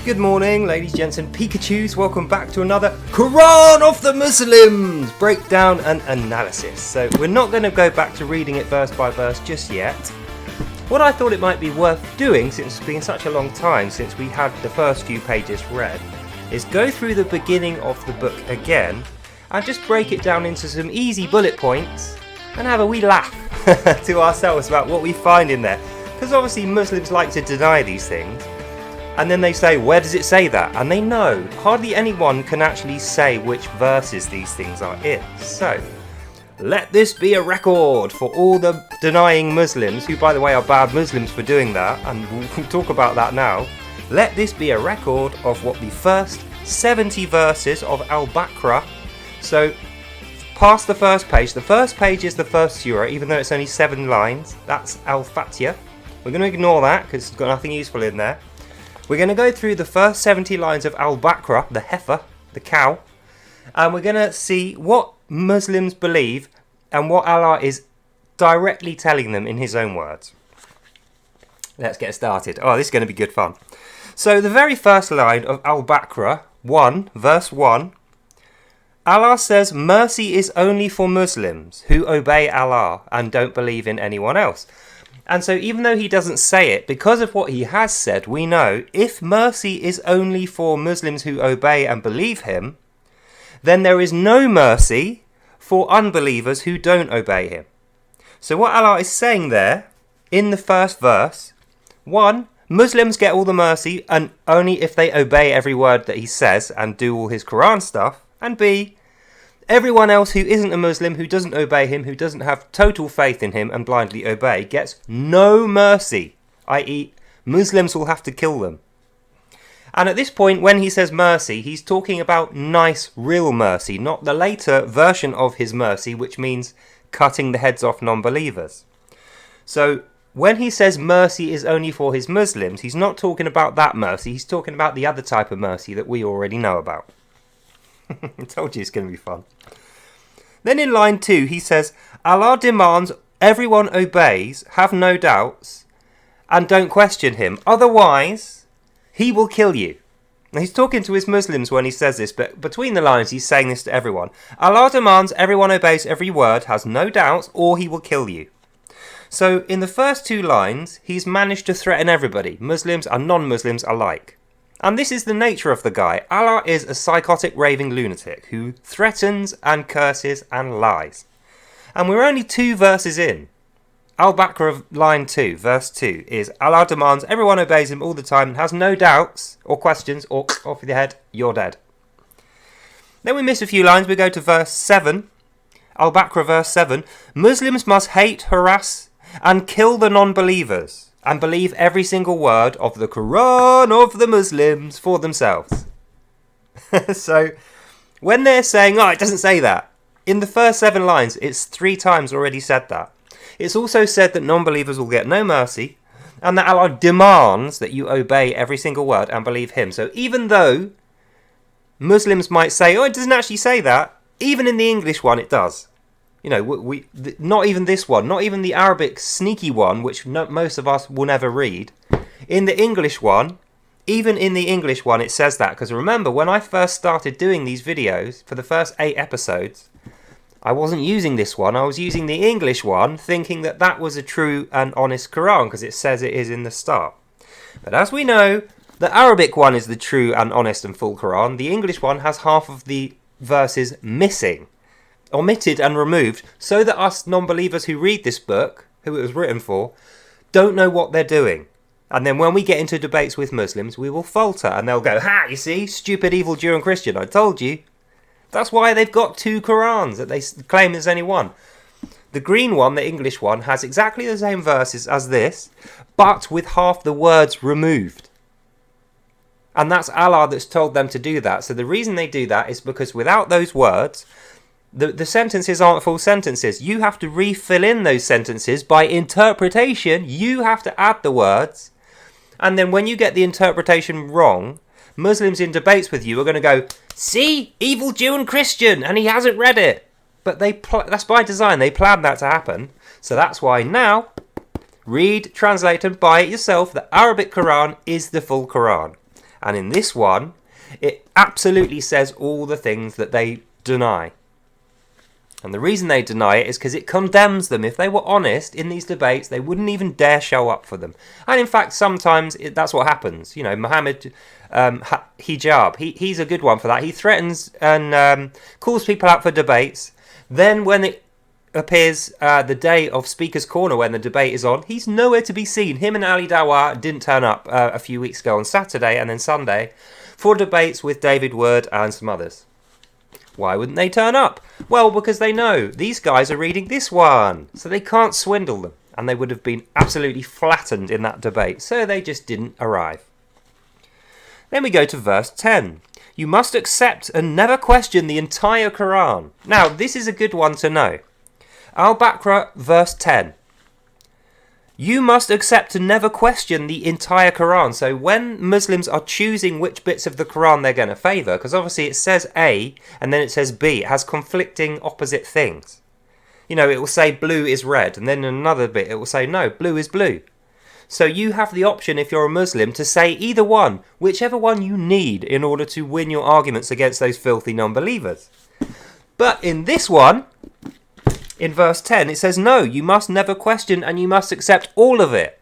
Good morning, ladies, gents and Pikachus. Welcome back to another Quran of the Muslims breakdown and analysis. So we're not going to go back to reading it verse by verse just yet. What I thought it might be worth doing, since it's been such a long time since we had the first few pages read, is go through the beginning of the book again and just break it down into some easy bullet points and have a wee laugh to ourselves about what we find in there. Because obviously Muslims like to deny these things. And then they say, where does it say that? And they know. Hardly anyone can actually say which verses these things are in. So, let this be a record for all the denying Muslims, who by the way are bad Muslims for doing that, and we'll talk about that now. Let this be a record of what the first 70 verses of Al-Baqarah. So, past the first page is the first surah, even though it's only 7 lines. That's Al-Fatiha. We're going to ignore that because it's got nothing useful in there. We're going to go through the first 70 lines of Al-Baqarah, the heifer, the cow, and we're going to see what Muslims believe and what Allah is directly telling them in his own words. Let's get started. Oh, this is going to be good fun. So the very first line of Al-Baqarah, 1, verse 1, Allah says, mercy is only for Muslims who obey Allah and don't believe in anyone else. And so even though he doesn't say it, because of what he has said, we know if mercy is only for Muslims who obey and believe him, then there is no mercy for unbelievers who don't obey him. So what Allah is saying there, in the first verse, 1, Muslims get all the mercy and only if they obey every word that he says and do all his Quran stuff, and B, everyone else who isn't a Muslim, who doesn't obey him, who doesn't have total faith in him and blindly obey, gets no mercy, i.e. Muslims will have to kill them. And at this point, when he says mercy, he's talking about nice, real mercy, not the later version of his mercy, which means cutting the heads off non-believers. So when he says mercy is only for his Muslims, he's not talking about that mercy, he's talking about the other type of mercy that we already know about. I told you it's going to be fun. Then in line 2, he says, Allah demands everyone obeys, have no doubts, and don't question him. Otherwise, he will kill you. Now, he's talking to his Muslims when he says this, but between the lines, he's saying this to everyone. Allah demands everyone obeys every word, has no doubts, or he will kill you. So in the first 2 lines, he's managed to threaten everybody, Muslims and non-Muslims alike. And this is the nature of the guy. Allah is a psychotic raving lunatic who threatens and curses and lies. And we're only 2 verses in. Al-Baqarah line 2, verse 2 is Allah demands everyone obeys him all the time and has no doubts or questions or off with your head, you're dead. Then we miss a few lines. We go to verse 7. Al-Baqarah verse 7. Muslims must hate, harass and kill the non-believers and believe every single word of the Quran of the Muslims for themselves. So, when they're saying, oh, it doesn't say that, in the first 7 lines, it's 3 times already said that. It's also said that non-believers will get no mercy, and that Allah demands that you obey every single word and believe him. So even though Muslims might say, oh, it doesn't actually say that, even in the English one, it does. You know, not even this one, not even the Arabic sneaky one, which most of us will never read. In the English one, even in the English one, it says that. Because remember, when I first started doing these videos, for the first 8 episodes, I wasn't using this one. I was using the English one, thinking that that was a true and honest Quran, because it says it is in the start. But as we know, the Arabic one is the true and honest and full Quran. The English one has half of the verses missing, omitted and removed, so that us non-believers who read this book, who it was written for, don't know what they're doing. And then when we get into debates with Muslims, we will falter and they'll go, ha, you see, stupid evil Jew and Christian, I told you. That's why they've got 2 Qurans that they claim there's only one. The green one, the English one, has exactly the same verses as this, but with half the words removed. And that's Allah that's told them to do that. So the reason they do that is because without those words, the sentences aren't full sentences. You have to refill in those sentences by interpretation. You have to add the words. And then when you get the interpretation wrong, Muslims in debates with you are going to go, see, evil Jew and Christian, and he hasn't read it. But that's by design. They planned that to happen. So that's why now, read, translate and buy it yourself. The Arabic Quran is the full Quran. And in this one, it absolutely says all the things that they deny. And the reason they deny it is because it condemns them. If they were honest in these debates, they wouldn't even dare show up for them. And in fact, sometimes that's what happens. You know, Muhammad Hijab, he's a good one for that. He threatens and calls people out for debates. Then when it appears the day of Speaker's Corner, when the debate is on, he's nowhere to be seen. Him and Ali Dawah didn't turn up a few weeks ago on Saturday and then Sunday for debates with David Word and some others. Why wouldn't they turn up? Well, because they know these guys are reading this one, so they can't swindle them, and they would have been absolutely flattened in that debate, so they just didn't arrive. Then we go to verse 10. You must accept and never question the entire Quran. Now, this is a good one to know. Al-Baqarah, verse 10. You must accept and never question the entire Quran. So when Muslims are choosing which bits of the Quran they're going to favour, because obviously it says A and then it says B, it has conflicting opposite things. You know, it will say blue is red, and then in another bit it will say no, blue is blue. So you have the option, if you're a Muslim, to say either one, whichever one you need in order to win your arguments against those filthy non-believers. But in this one, in verse 10, it says, no, you must never question and you must accept all of it.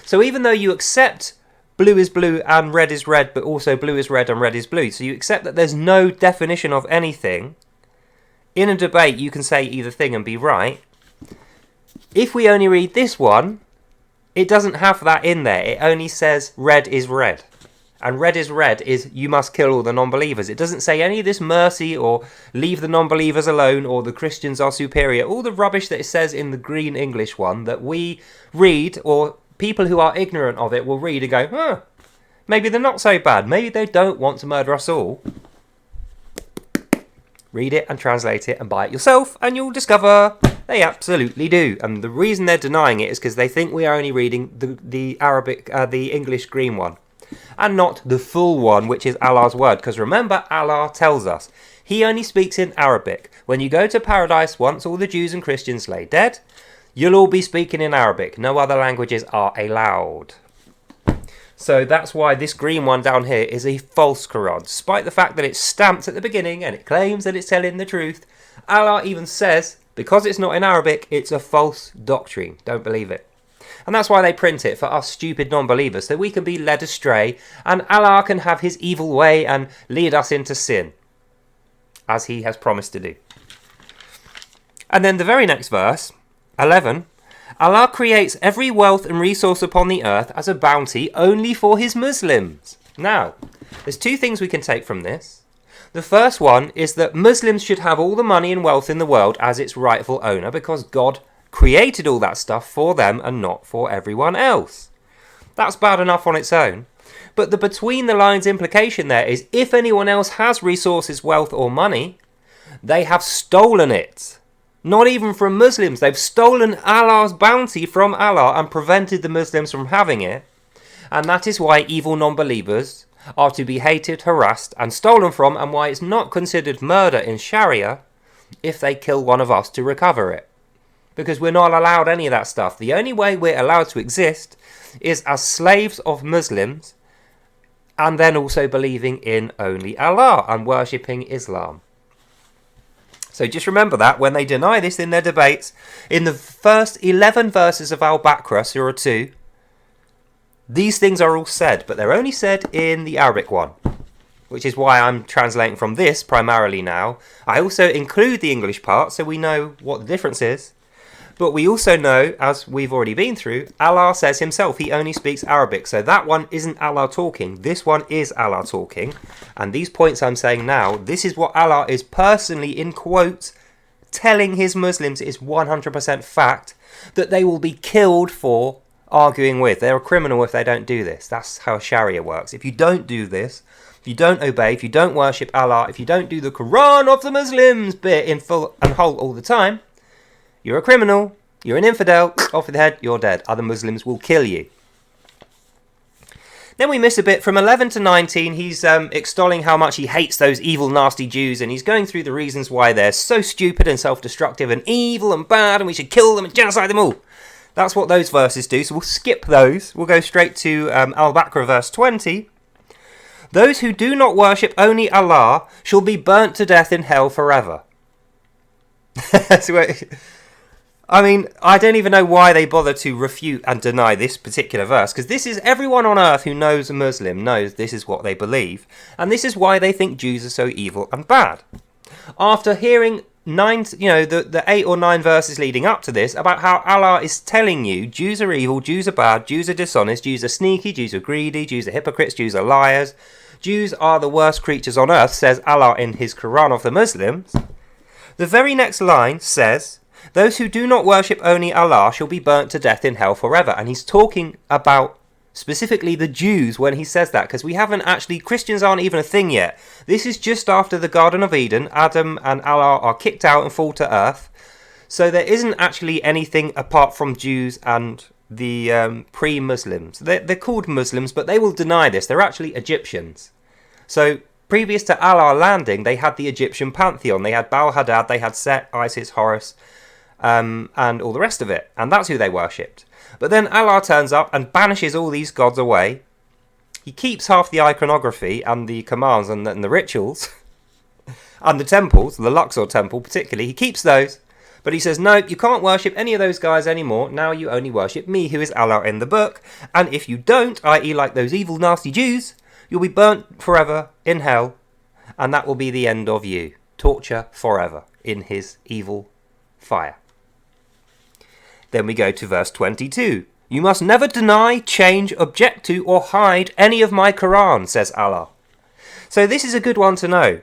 So even though you accept blue is blue and red is red, but also blue is red and red is blue, so you accept that there's no definition of anything, in a debate you can say either thing and be right. If we only read this one, it doesn't have that in there. It only says red is red. And red is red is you must kill all the non-believers. It doesn't say any of this mercy or leave the non-believers alone or the Christians are superior. All the rubbish that it says in the green English one that we read, or people who are ignorant of it will read and go, maybe they're not so bad. Maybe they don't want to murder us all. Read it and translate it and buy it yourself and you'll discover they absolutely do. And the reason they're denying it is because they think we are only reading the Arabic, the English green one, and not the full one, which is Allah's word. Because remember, Allah tells us he only speaks in Arabic. When you go to paradise, once all the Jews and Christians lay dead, you'll all be speaking in Arabic. No other languages are allowed. So that's why this green one down here is a false Quran. Despite the fact that it's stamped at the beginning and it claims that it's telling the truth, Allah even says, because it's not in Arabic, it's a false doctrine. Don't believe it. And that's why they print it, for us stupid non-believers, so we can be led astray and Allah can have his evil way and lead us into sin, as he has promised to do. And then the very next verse, 11, Allah creates every wealth and resource upon the earth as a bounty only for his Muslims. Now, there's two things we can take from this. The first one is that Muslims should have all the money and wealth in the world as its rightful owner, because God created all that stuff for them and not for everyone else. That's bad enough on its own. But the between the lines implication there is if anyone else has resources, wealth or money, they have stolen it. Not even from Muslims. They've stolen Allah's bounty from Allah and prevented the Muslims from having it. And that is why evil non-believers are to be hated, harassed and stolen from, and why it's not considered murder in Sharia if they kill one of us to recover it. Because we're not allowed any of that stuff. The only way we're allowed to exist is as slaves of Muslims, and then also believing in only Allah and worshipping Islam. So just remember that when they deny this in their debates, in the first 11 verses of Al-Baqarah, Surah 2, these things are all said, but they're only said in the Arabic one, which is why I'm translating from this primarily now. I also include the English part so we know what the difference is. But we also know, as we've already been through, Allah says himself he only speaks Arabic. So that one isn't Allah talking. This one is Allah talking. And these points I'm saying now, this is what Allah is personally, in quotes, telling his Muslims is 100% fact that they will be killed for arguing with. They're a criminal if they don't do this. That's how Sharia works. If you don't do this, if you don't obey, if you don't worship Allah, if you don't do the Quran of the Muslims bit in full and whole all the time, you're a criminal, you're an infidel, off with the head, you're dead. Other Muslims will kill you. Then we miss a bit from 11 to 19. He's extolling how much he hates those evil, nasty Jews, and he's going through the reasons why they're so stupid and self-destructive and evil and bad, and we should kill them and genocide them all. That's what those verses do, so we'll skip those. We'll go straight to Al-Baqarah verse 20. Those who do not worship only Allah shall be burnt to death in hell forever. I mean, I don't even know why they bother to refute and deny this particular verse, because this is everyone on earth who knows a Muslim knows this is what they believe, and this is why they think Jews are so evil and bad. After hearing the 8 or 9 verses leading up to this about how Allah is telling you Jews are evil, Jews are bad, Jews are dishonest, Jews are sneaky, Jews are greedy, Jews are hypocrites, Jews are liars, Jews are the worst creatures on earth, says Allah in his Quran of the Muslims. The very next line says, those who do not worship only Allah shall be burnt to death in hell forever. And he's talking about specifically the Jews when he says that, because Christians aren't even a thing yet. This is just after the Garden of Eden. Adam and Allah are kicked out and fall to earth. So there isn't actually anything apart from Jews and the pre-Muslims. They're called Muslims, but they will deny this. They're actually Egyptians. So previous to Allah landing, they had the Egyptian pantheon. They had Baal-Hadad, they had Set, Isis, Horus, and all the rest of it. And that's who they worshipped. But then Allah turns up and banishes all these gods away. He keeps half the iconography and the commands and the rituals. And the temples, the Luxor temple particularly, he keeps those. But he says, no, you can't worship any of those guys anymore. Now you only worship me, who is Allah in the book. And if you don't, i.e. like those evil, nasty Jews, you'll be burnt forever in hell. And that will be the end of you. Torture forever in his evil fire. Then we go to verse 22. You must never deny, change, object to, or hide any of my Quran, says Allah. So this is a good one to know.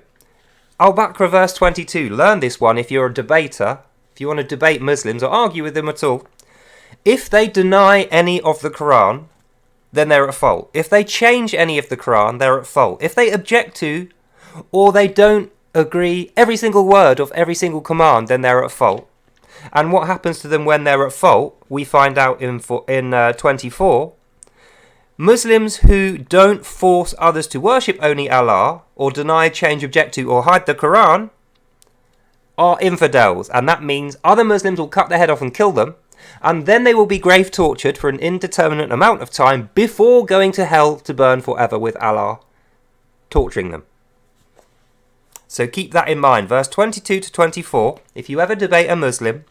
Al-Baqarah verse 22. Learn this one if you're a debater. If you want to debate Muslims or argue with them at all. If they deny any of the Quran, then they're at fault. If they change any of the Quran, they're at fault. If they object to, or they don't agree every single word of every single command, then they're at fault. And what happens to them when they're at fault, we find out in 24. Muslims who don't force others to worship only Allah, or deny, change, object to, or hide the Quran, are infidels. And that means other Muslims will cut their head off and kill them, and then they will be grave tortured for an indeterminate amount of time before going to hell to burn forever with Allah torturing them. So keep that in mind. Verse 22 to 24, if you ever debate a Muslim,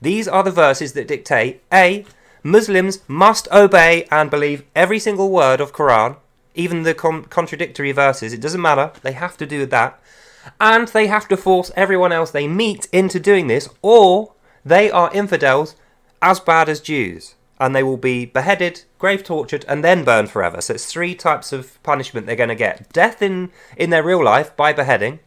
these are the verses that dictate, A, Muslims must obey and believe every single word of Quran, even the contradictory verses, it doesn't matter, they have to do that. And they have to force everyone else they meet into doing this, or they are infidels as bad as Jews. And they will be beheaded, grave tortured, and then burned forever. So it's 3 types of punishment they're going to get. Death in their real life by beheading.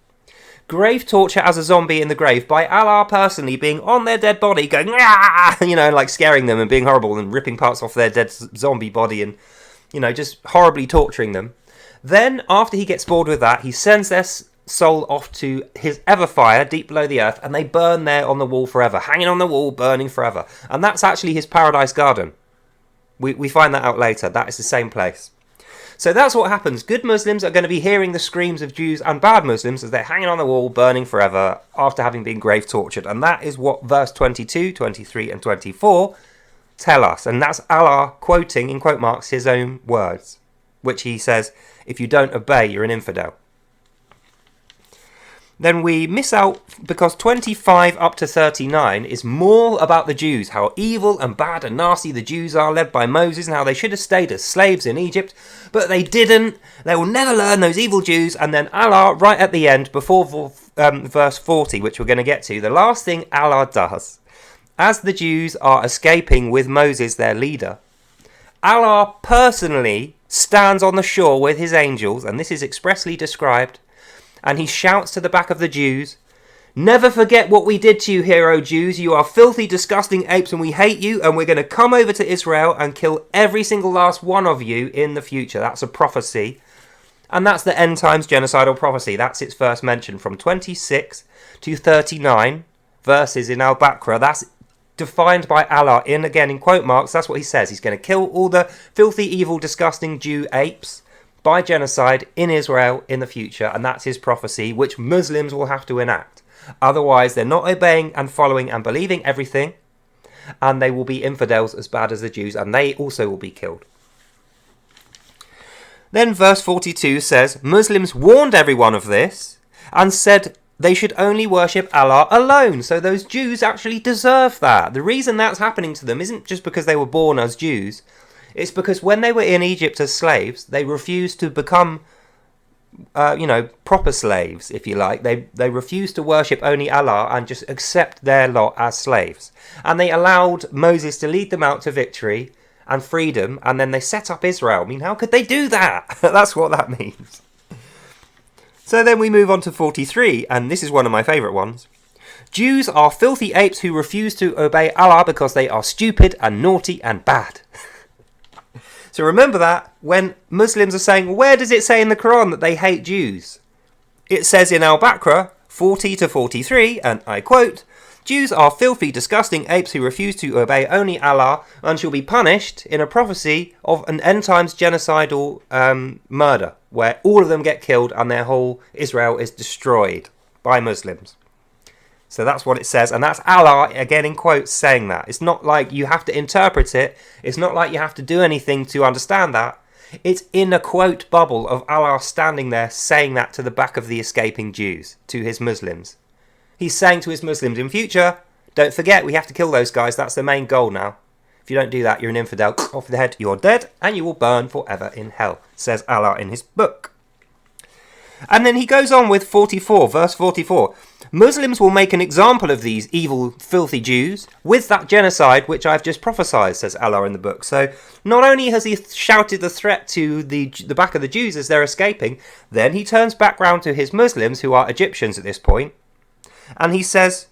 Grave torture as a zombie in the grave by Allah personally being on their dead body going, ah! Like scaring them and being horrible and ripping parts off their dead zombie body and, just horribly torturing them. Then, after he gets bored with that, he sends their soul off to his everfire deep below the earth, and they burn there on the wall forever, hanging on the wall, burning forever. And that's actually his paradise garden. We find that out later. That is the same place. So that's what happens. Good Muslims are going to be hearing the screams of Jews and bad Muslims as they're hanging on the wall, burning forever, after having been grave tortured. And that is what verse 22, 23 and 24 tell us. And that's Allah quoting, in quote marks, his own words, which he says, if you don't obey, you're an infidel. Then we miss out because 25 up to 39 is more about the Jews, how evil and bad and nasty the Jews are, led by Moses, and how they should have stayed as slaves in Egypt, but they didn't. They will never learn, those evil Jews. And then Allah, right at the end, before verse 40, which we're going to get to, the last thing Allah does, as the Jews are escaping with Moses, their leader, Allah personally stands on the shore with his angels, and this is expressly described, and he shouts to the back of the Jews, never forget what we did to you here, O Jews. You are filthy, disgusting apes, and we hate you, and we're going to come over to Israel and kill every single last one of you in the future. That's a prophecy. And that's the end times genocidal prophecy. That's its first mention from 26 to 39 verses in Al-Baqarah. That's defined by Allah in quote marks. That's what he says. He's going to kill all the filthy, evil, disgusting Jew apes by genocide in Israel in the future, and that's his prophecy, which Muslims will have to enact. Otherwise, they're not obeying and following and believing everything, and they will be infidels as bad as the Jews, and they also will be killed. Then verse 42 says, Muslims warned everyone of this and said they should only worship Allah alone. So those Jews actually deserve that. The reason that's happening to them isn't just because they were born as Jews. It's because when they were in Egypt as slaves, they refused to become, proper slaves, if you like. They refused to worship only Allah and just accept their lot as slaves. And they allowed Moses to lead them out to victory and freedom, and then they set up Israel. I mean, how could they do that? That's what that means. So then we move on to 43, and this is one of my favourite ones. Jews are filthy apes who refuse to obey Allah because they are stupid and naughty and bad. So remember that when Muslims are saying, where does it say in the Quran that they hate Jews? It says in Al-Baqarah 40 to 43, and I quote, Jews are filthy, disgusting apes who refuse to obey only Allah and shall be punished in a prophecy of an end times genocidal murder, where all of them get killed and their whole Israel is destroyed by Muslims. So that's what it says, and that's Allah, again in quotes, saying that. It's not like you have to interpret it. It's not like you have to do anything to understand that. It's in a quote bubble of Allah standing there saying that to the back of the escaping Jews, to his Muslims. He's saying to his Muslims, in future, don't forget, we have to kill those guys. That's the main goal now. If you don't do that, you're an infidel. Off the head, you're dead, and you will burn forever in hell, says Allah in his book. And then he goes on with 44, verse 44. Muslims will make an example of these evil, filthy Jews with that genocide which I've just prophesied, says Allah in the book. So not only has he shouted the threat to the back of the Jews as they're escaping, then he turns back round to his Muslims, who are Egyptians at this point, and he says,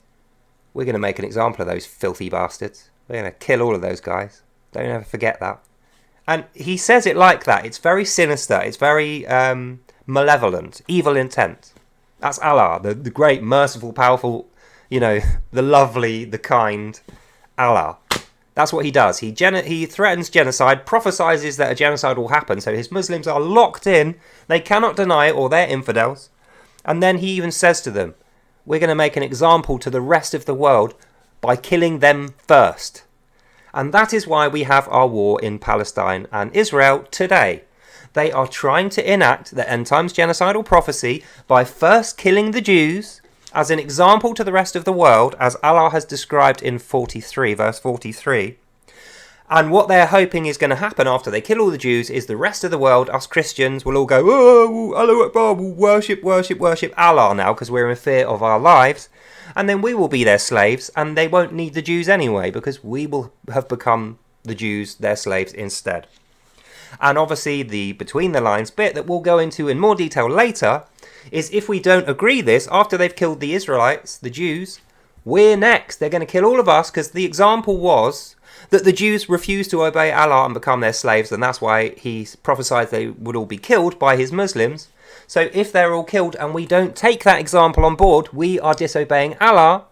we're going to make an example of those filthy bastards. We're going to kill all of those guys. Don't ever forget that. And he says it like that. It's very sinister. It's very malevolent, evil intent. That's Allah, the great, merciful, powerful, the lovely, the kind Allah. That's what he does. He threatens genocide, prophesies that a genocide will happen, so his Muslims are locked in. They cannot deny it, or they're infidels. And then he even says to them, we're going to make an example to the rest of the world by killing them first. And that is why we have our war in Palestine and Israel today. They are trying to enact the end times genocidal prophecy by first killing the Jews as an example to the rest of the world, as Allah has described in 43, verse 43. And what they're hoping is going to happen after they kill all the Jews is the rest of the world, us Christians, will all go, oh, Allahu Akbar, we'll worship Allah now because we're in fear of our lives. And then we will be their slaves, and they won't need the Jews anyway because we will have become the Jews, their slaves instead. And obviously the between the lines bit that we'll go into in more detail later is if we don't agree this, after they've killed the Israelites, the Jews, we're next. They're going to kill all of us because the example was that the Jews refused to obey Allah and become their slaves, and that's why he prophesied they would all be killed by his Muslims. So if they're all killed and we don't take that example on board, we are disobeying Allah,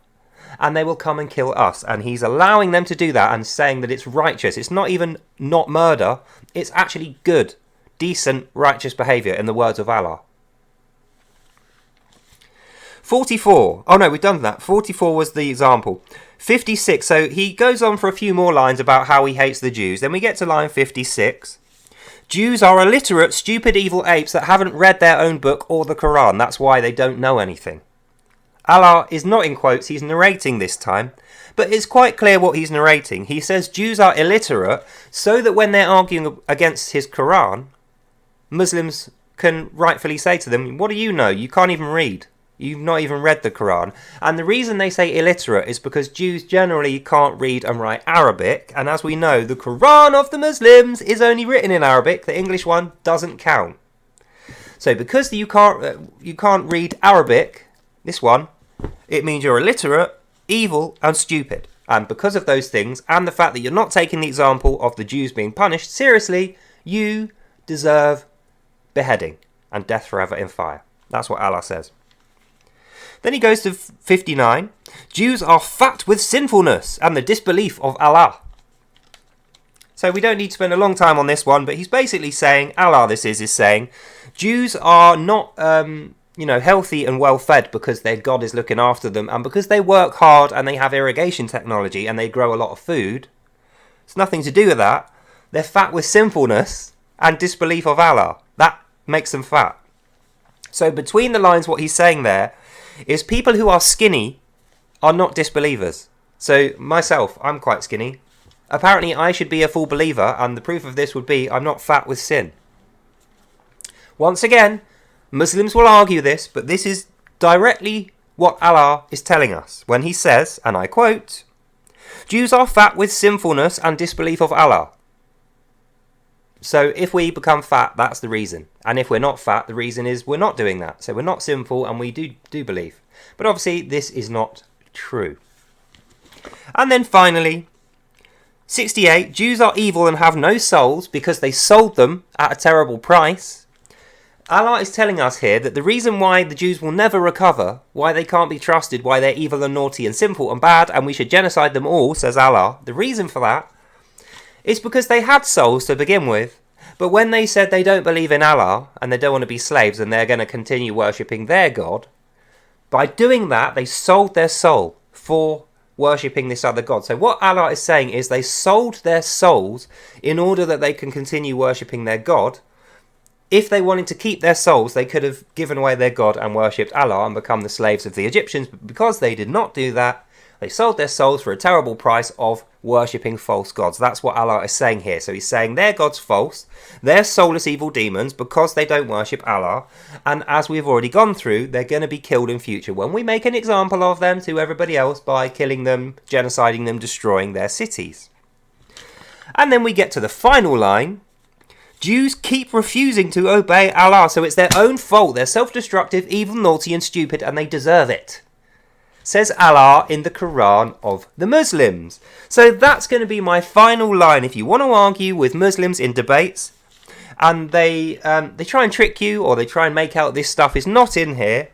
and they will come and kill us. And he's allowing them to do that and saying that it's righteous. It's not even not murder. It's actually good, decent, righteous behaviour in the words of Allah. 44. Oh no, we've done that. 44 was the example. 56. So he goes on for a few more lines about how he hates the Jews. Then we get to line 56. Jews are illiterate, stupid, evil apes that haven't read their own book or the Quran. That's why they don't know anything. Allah is not in quotes, he's narrating this time, but it's quite clear what he's narrating. He says Jews are illiterate so that when they're arguing against his Quran, Muslims can rightfully say to them, what do you know? You can't even read. You've not even read the Quran. And the reason they say illiterate is because Jews generally can't read and write Arabic, and as we know, the Quran of the Muslims is only written in Arabic. The English one doesn't count. So because you can't read Arabic, this one, it means you're illiterate, evil, and stupid. And because of those things, and the fact that you're not taking the example of the Jews being punished seriously, you deserve beheading and death forever in fire. That's what Allah says. Then he goes to 59. Jews are fat with sinfulness and the disbelief of Allah. So we don't need to spend a long time on this one, but he's basically saying, Allah this is saying, Jews are not healthy and well fed because their God is looking after them, and because they work hard and they have irrigation technology and they grow a lot of food. It's nothing to do with that. They're fat with sinfulness and disbelief of Allah. That makes them fat. So between the lines, what he's saying there is people who are skinny are not disbelievers. So myself, I'm quite skinny. Apparently I should be a full believer, and the proof of this would be I'm not fat with sin. Once again, Muslims will argue this, but this is directly what Allah is telling us when he says, and I quote, Jews are fat with sinfulness and disbelief of Allah. So if we become fat, that's the reason. And if we're not fat, the reason is we're not doing that. So we're not sinful and we do believe. But obviously this is not true. And then finally, 68, Jews are evil and have no souls because they sold them at a terrible price. Allah is telling us here that the reason why the Jews will never recover, why they can't be trusted, why they're evil and naughty and sinful and bad, and we should genocide them all, says Allah, the reason for that is because they had souls to begin with, but when they said they don't believe in Allah and they don't want to be slaves and they're going to continue worshipping their God, by doing that they sold their soul for worshipping this other God. So what Allah is saying is they sold their souls in order that they can continue worshipping their God. If they wanted to keep their souls, they could have given away their God and worshipped Allah and become the slaves of the Egyptians. But because they did not do that, they sold their souls for a terrible price of worshipping false gods. That's what Allah is saying here. So he's saying their God's false, they're soulless evil demons because they don't worship Allah. And as we've already gone through, they're going to be killed in future when we make an example of them to everybody else by killing them, genociding them, destroying their cities. And then we get to the final line. Jews keep refusing to obey Allah, so it's their own fault. They're self-destructive, evil, naughty and stupid, and they deserve it, says Allah in the Quran of the Muslims. So that's going to be my final line. If you want to argue with Muslims in debates, and they try and trick you, or they try and make out this stuff is not in here,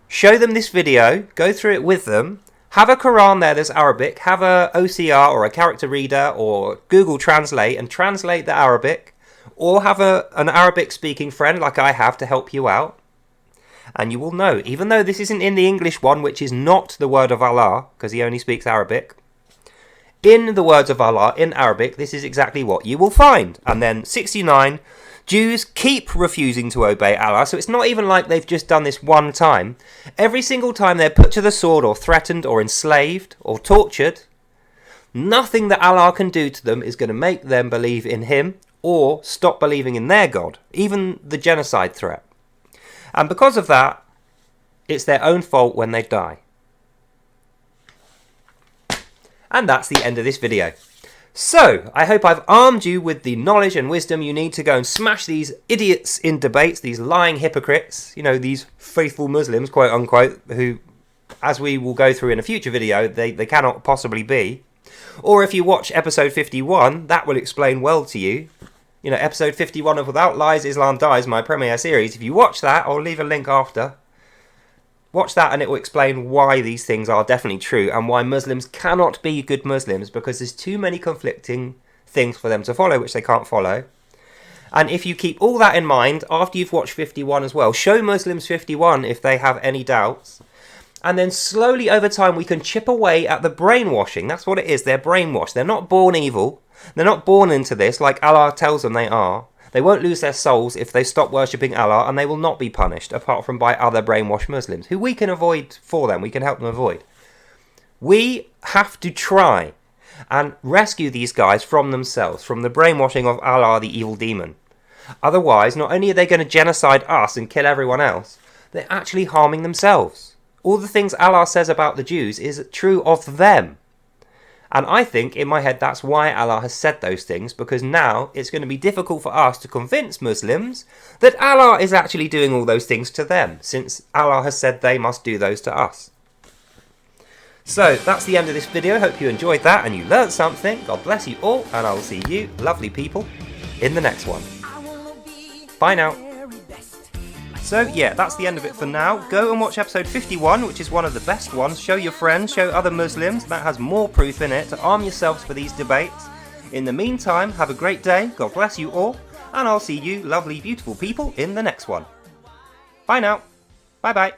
show them this video, go through it with them, have a Quran there, there's Arabic, have a OCR or a character reader or Google Translate and translate the Arabic, or have an Arabic speaking friend like I have to help you out. And you will know, even though this isn't in the English one, which is not the word of Allah, because he only speaks Arabic, in the words of Allah, in Arabic, this is exactly what you will find. And then 69, Jews keep refusing to obey Allah, so it's not even like they've just done this one time. Every single time they're put to the sword or threatened or enslaved or tortured, nothing that Allah can do to them is going to make them believe in him or stop believing in their God, even the genocide threat. And because of that, it's their own fault when they die. And that's the end of this video. So, I hope I've armed you with the knowledge and wisdom you need to go and smash these idiots in debates, these lying hypocrites, you know, these faithful Muslims, quote unquote, who, as we will go through in a future video, they cannot possibly be. Or if you watch episode 51, that will explain well to you. You know, episode 51 of Without Lies, Islam Dies, my premiere series. If you watch that, I'll leave a link after. Watch that and it will explain why these things are definitely true and why Muslims cannot be good Muslims, because there's too many conflicting things for them to follow which they can't follow. And if you keep all that in mind, after you've watched 51 as well, show Muslims 51 if they have any doubts. And then slowly over time we can chip away at the brainwashing. That's what it is, they're brainwashed. They're not born evil. They're not born into this like Allah tells them they are. They won't lose their souls if they stop worshipping Allah, and they will not be punished, apart from by other brainwashed Muslims, who we can avoid for them. We can help them avoid. We have to try and rescue these guys from themselves, from the brainwashing of Allah, the evil demon. Otherwise, not only are they going to genocide us and kill everyone else, they're actually harming themselves. All the things Allah says about the Jews is true of them. And I think, in my head, that's why Allah has said those things, because now it's going to be difficult for us to convince Muslims that Allah is actually doing all those things to them, since Allah has said they must do those to us. So, that's the end of this video. Hope you enjoyed that and you learned something. God bless you all, and I will see you, lovely people, in the next one. Bye now. So yeah, that's the end of it for now. Go and watch episode 51, which is one of the best ones. Show your friends, show other Muslims. That has more proof in it to arm yourselves for these debates. In the meantime, have a great day. God bless you all. And I'll see you, lovely, beautiful people, in the next one. Bye now. Bye bye.